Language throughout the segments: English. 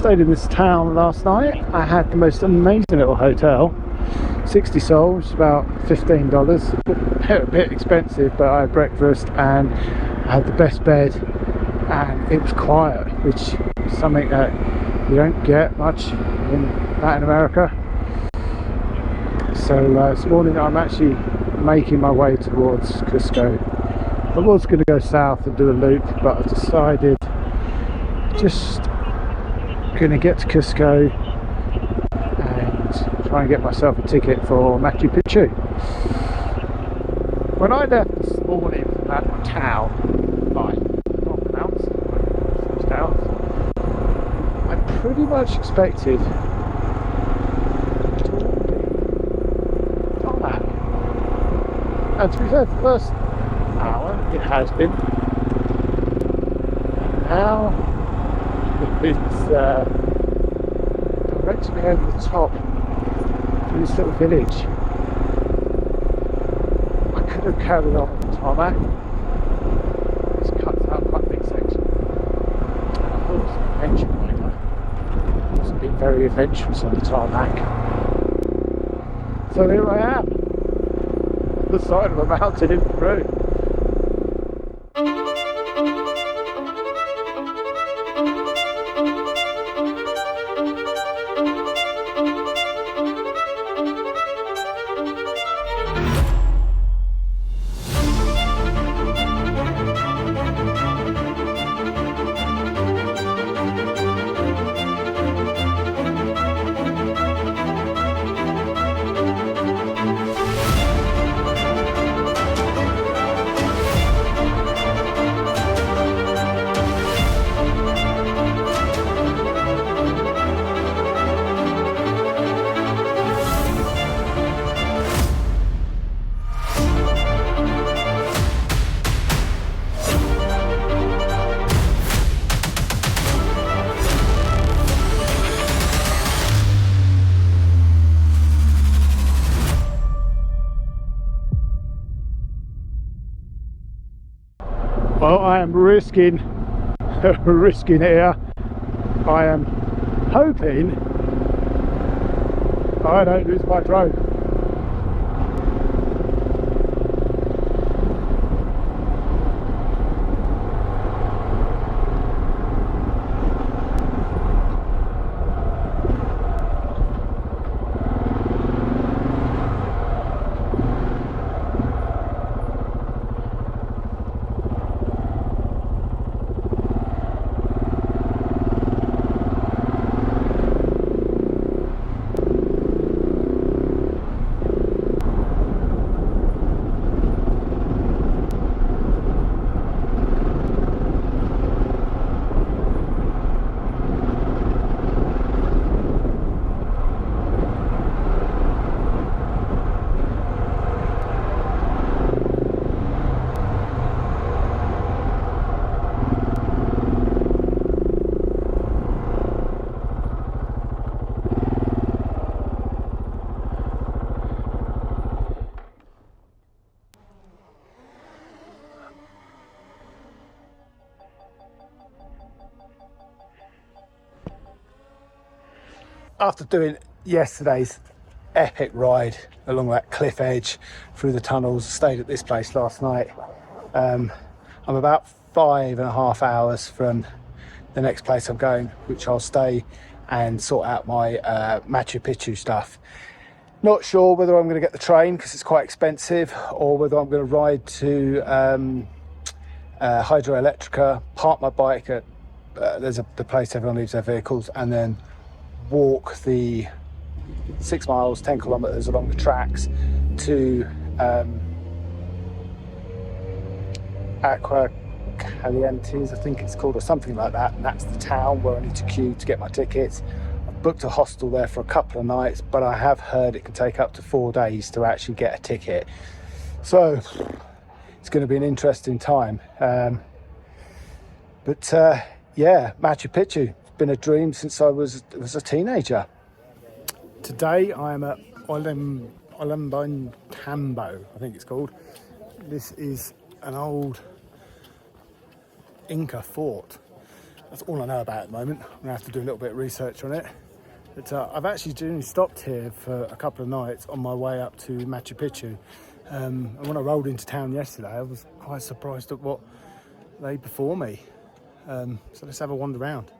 stayed in this town last night. I had the most amazing little hotel, 60 sols, about $15. A bit expensive, but I had breakfast and I had the best bed, and it was quiet, which is something that you don't get much in Latin America. So this morning I'm actually making my way towards Cusco. I was going to go south and do a loop, but I decided just going to get to Cusco and try and get myself a ticket for Machu Picchu. When I left this morning from that town, I pretty much expected it all to be tarmac. And to be fair, the first hour it has been. Now it's directing me over the top to this little village. I could have carried on with the tarmac. It's cut out quite a big section. I thought it was an adventure rider. It wasn't being very adventurous on the tarmac. So here I am, on the side of a mountain in Peru. Well, I am risking it here. I am hoping I don't lose my drone. After doing yesterday's epic ride along that cliff edge through the tunnels, stayed at this place last night. I'm about 5.5 hours from the next place I'm going, which I'll stay and sort out my Machu Picchu stuff. Not sure whether I'm going to get the train because it's quite expensive, or whether I'm going to ride to Hydroelectrica, park my bike at the place everyone leaves their vehicles, and then walk the 6 miles, 10 kilometers along the tracks to Calientes, I think it's called, or something like that, and that's the town where I need to queue to get my tickets. I've booked a hostel there for a couple of nights, but I have heard it can take up to 4 days to actually get a ticket, so it's going to be an interesting time. Yeah, Machu Picchu, it's been a dream since I was a teenager. Today I am at Ollantaytambo, I think it's called. This is an old Inca fort. that's all I know about at the moment. I'm gonna have to do a little bit of research on it. But I've actually generally stopped here for a couple of nights on my way up to Machu Picchu. And when I rolled into town yesterday, I was quite surprised at what lay before me. So let's have a wander around.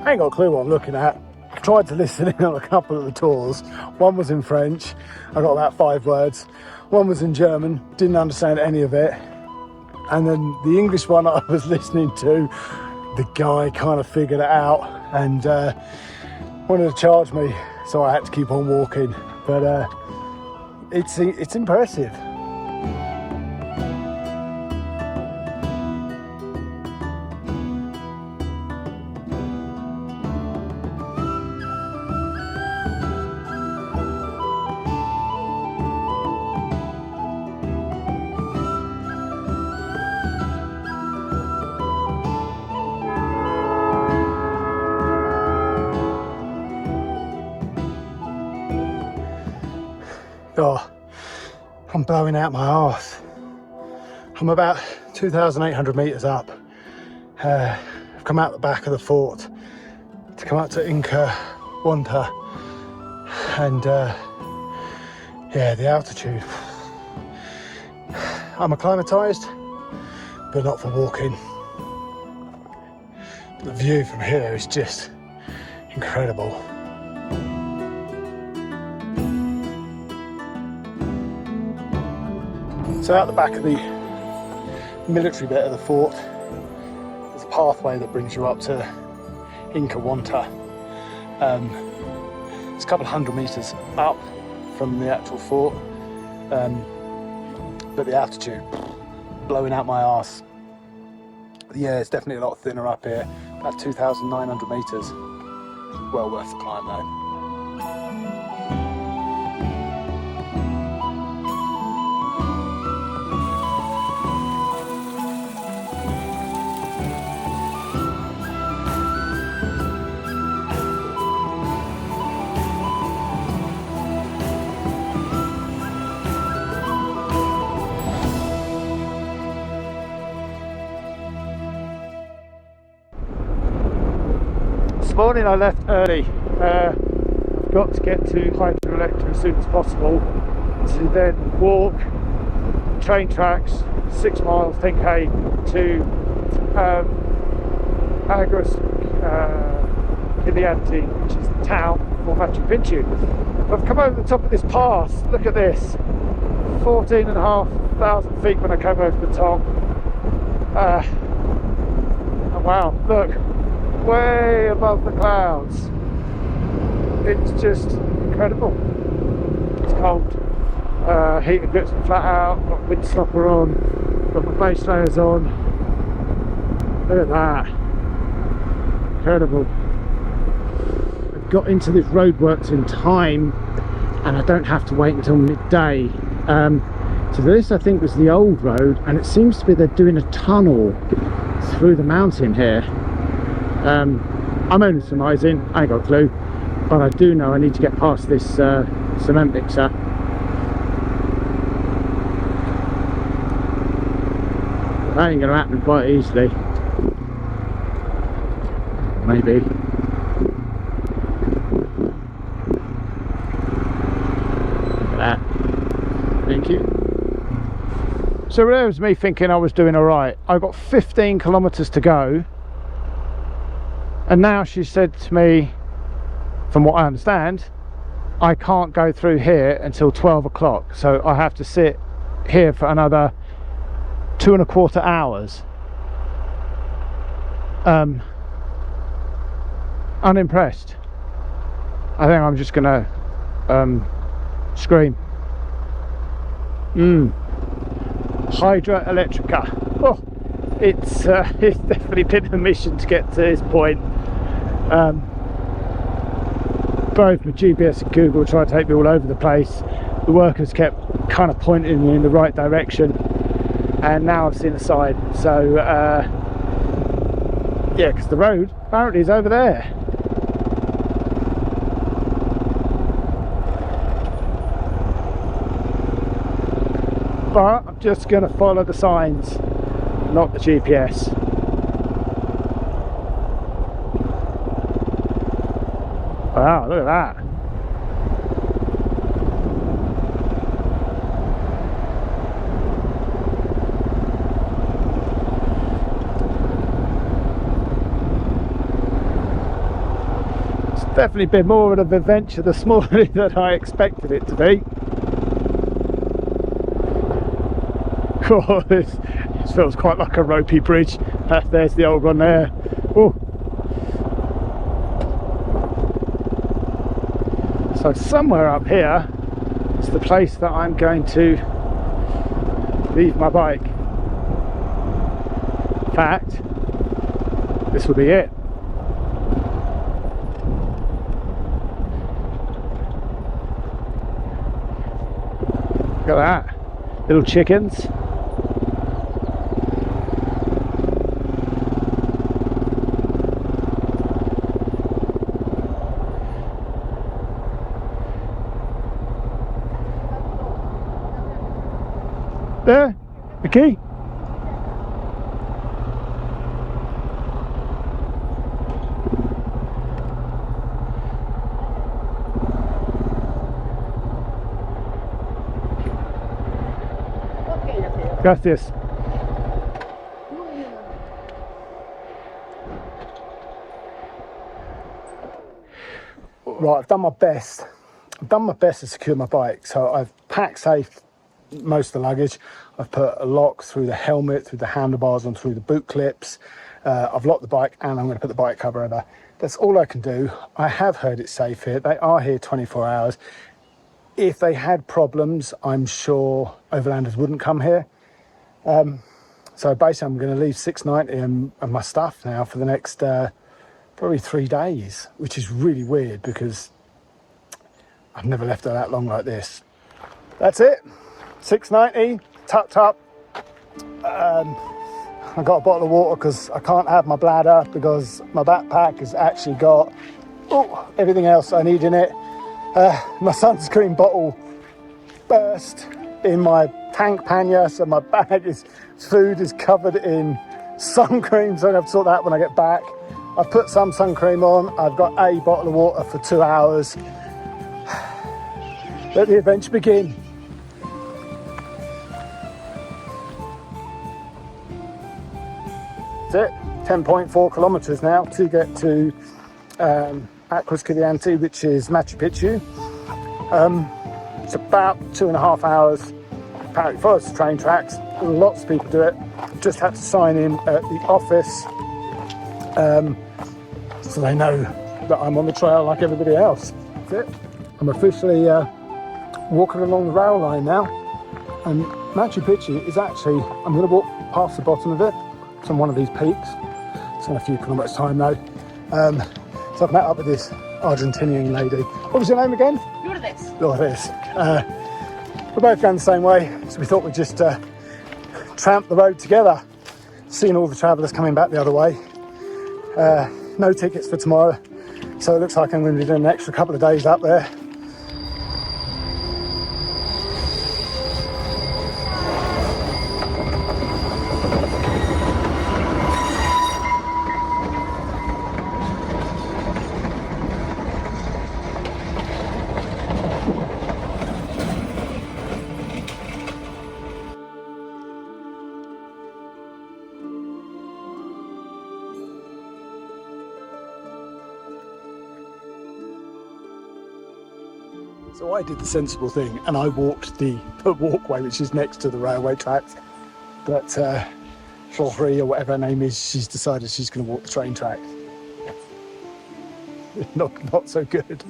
I ain't got a clue what I'm looking at. I tried to listen in on a couple of the tours. One was in French, I got about 5 words. One was in German, didn't understand any of it. And then the English one I was listening to, the guy kind of figured it out and wanted to charge me, so I had to keep on walking. But it's impressive. Oh, I'm blowing out my arse. I'm about 2,800 metres up. I've come out the back of the fort to come up to Inca, Wanta, and yeah, the altitude. I'm acclimatised, but not for walking. The view from here is just incredible. So out the back of the military bit of the fort, there's a pathway that brings you up to Inca Wanta. It's a couple of 100 metres up from the actual fort, but the altitude blowing out my arse. Yeah, it's definitely a lot thinner up here, about 2,900 metres. Well worth the climb though. This morning I left early. I've got to get to Hydroelectrica as soon as possible to then walk train tracks 6 miles 10k to Aguas, Calientes, which is the town for Machu Picchu. I've come over the top of this pass. Look at this, 14,500 feet when I came over the top. And wow, look, way above the clouds. It's just incredible. It's cold. Heated grips are flat out, got wind stopper on, got my base layers on. Look at that. Incredible. I've got into this roadworks in time and I don't have to wait until midday. So this I think was the old road, and it seems to be they're doing a tunnel through the mountain here. I'm only surmising, I ain't got a clue, but I do know I need to get past this cement mixer. That ain't going to happen quite easily. Maybe. Look at that. Thank you. So there was me thinking I was doing alright. I've got 15 kilometres to go. And now she said to me, from what I understand, I can't go through here until 12 o'clock. So I have to sit here for another 2.25 hours. Unimpressed. I think I'm just gonna scream. Hydroelectrica. Oh, it's definitely been a mission to get to this point. Both my GPS and Google try to take me all over the place. the workers kept kind of pointing me in the right direction, and now I've seen a sign. So yeah, because the road apparently is over there. But I'm just going to follow the signs, not the GPS. Wow, look at that. It's definitely been more of an adventure this morning than I expected it to be. Oh, this feels quite like a ropey bridge. There's the old one there. Oh. So somewhere up here is the place that I'm going to leave my bike. In fact, this will be it. Look at that, little chickens. There, the key. Gracias. Right, I've done my best. To secure my bike. So I've packed safe most of the luggage. I've put a lock through the helmet, through the handlebars, and through the boot clips. I've locked the bike, and I'm going to put the bike cover over. That's all I can do. I have heard it's safe here. They are here 24 hours. If they had problems, I'm sure overlanders wouldn't come here. So basically I'm going to leave 690 and my stuff now for the next probably 3 days, which is really weird because I've never left it that long like this. That's it. 690 tucked up. I got a bottle of water because I can't have my bladder because my backpack has actually got everything else I need in it. My sunscreen bottle burst in my tank pannier, so my food is covered in sun cream, so I have to sort that out when I get back. I've put some sun cream on. I've got a bottle of water for 2 hours. Let the adventure begin. That's it. 10.4 kilometers now to get to Aguas, Calientes, which is Machu Picchu. It's about 2.5 hours. Apparently follows the train tracks. Lots of people do it. Just had to sign in at the office so they know that I'm on the trail like everybody else. That's it. I'm officially walking along the rail line now, and Machu Picchu is actually, I'm going to walk past the bottom of it. It's on one of these peaks. It's in a few kilometres time though. So I've met up with this Argentinian lady. What was your name again? Lourdes. We're both going the same way, so we thought we'd just tramp the road together. Seeing all the travellers coming back the other way. No tickets for tomorrow, so it looks like I'm going to be doing an extra couple of days up there. So I did the sensible thing and I walked the walkway which is next to the railway tracks, but Florrie or whatever her name is, she's decided she's going to walk the train tracks. Not so good.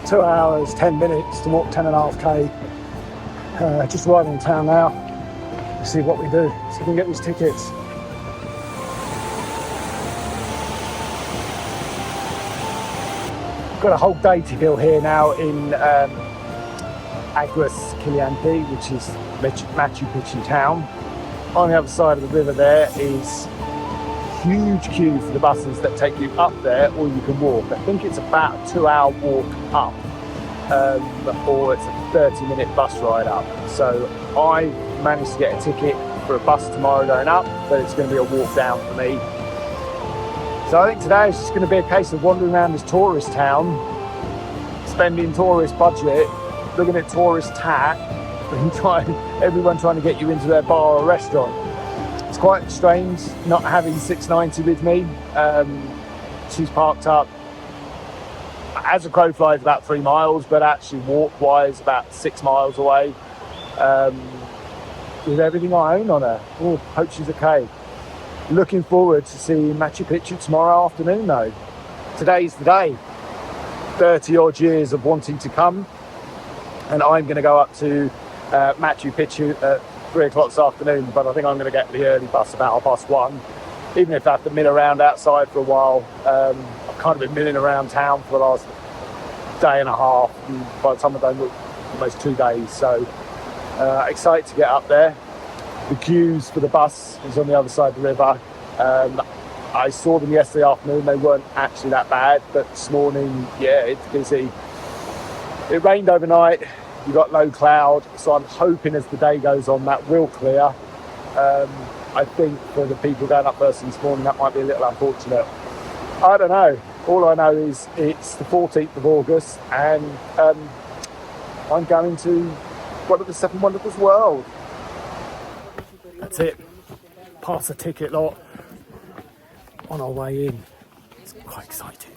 2 hours, 10 minutes to walk 10.5k. Just riding in town now. Let's see what we do. See if we can get these tickets. Got a whole day to kill here now in Aguas, Calientes, which is Machu Picchu town. On the other side of the river there is huge queue for the buses that take you up there, or you can walk. I think it's about a 2-hour walk up, or it's a 30-minute bus ride up. So I managed to get a ticket for a bus tomorrow going up, but it's going to be a walk down for me. So I think today is just going to be a case of wandering around this tourist town, spending tourist budget, looking at tourist tat, and everyone trying to get you into their bar or restaurant. It's quite strange not having 690 with me. She's parked up, as a crow flies, about 3 miles, but actually walk-wise about 6 miles away, with everything I own on her. Oh, hope she's okay. Looking forward to seeing Machu Picchu tomorrow afternoon though. Today's the day. 30 odd years of wanting to come, and I'm going to go up to Machu Picchu at 3 o'clock this afternoon, but I think I'm going to get the early bus about 1:30, even if I have to mill around outside for a while. I've kind of been milling around town for the last day and a half, and by the time I'm done, almost 2 days, so excited to get up there. The queues for the bus is on the other side of the river. I saw them yesterday afternoon, they weren't actually that bad, but this morning, yeah, it's busy. It rained overnight, you got low cloud, so I'm hoping as the day goes on that will clear. I think for the people going up first this morning, that might be a little unfortunate. I don't know. All I know is it's the 14th of August, and I'm going to one of the 7 wonders of the world. That's it. Pass the ticket lot on our way in. It's quite exciting.